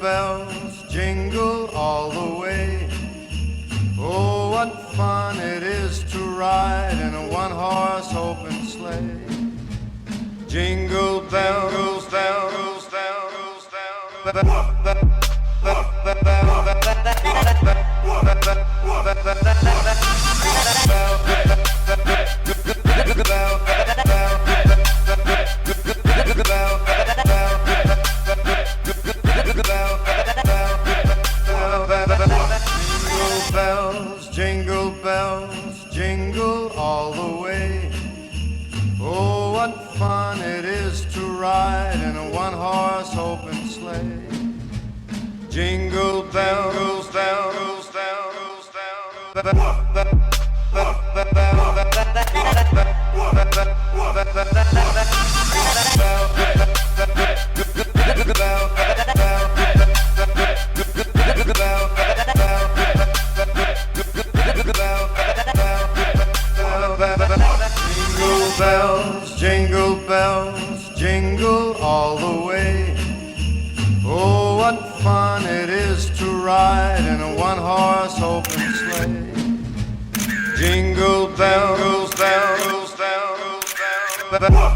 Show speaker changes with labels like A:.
A: bells, jingle all the way. Oh, what fun it is to ride in a one-horse open sleigh. Jingle bells, bells, bells, bells. Jingle bells, jingle all the way. Oh, what fun it is to ride in a one-horse open sleigh. Jingle bells, bells, bells, bells. Jingle bells, jingle all the way. Oh, what fun it is to ride in a one-horse open sleigh. Jingle bells, bells, bells, bells.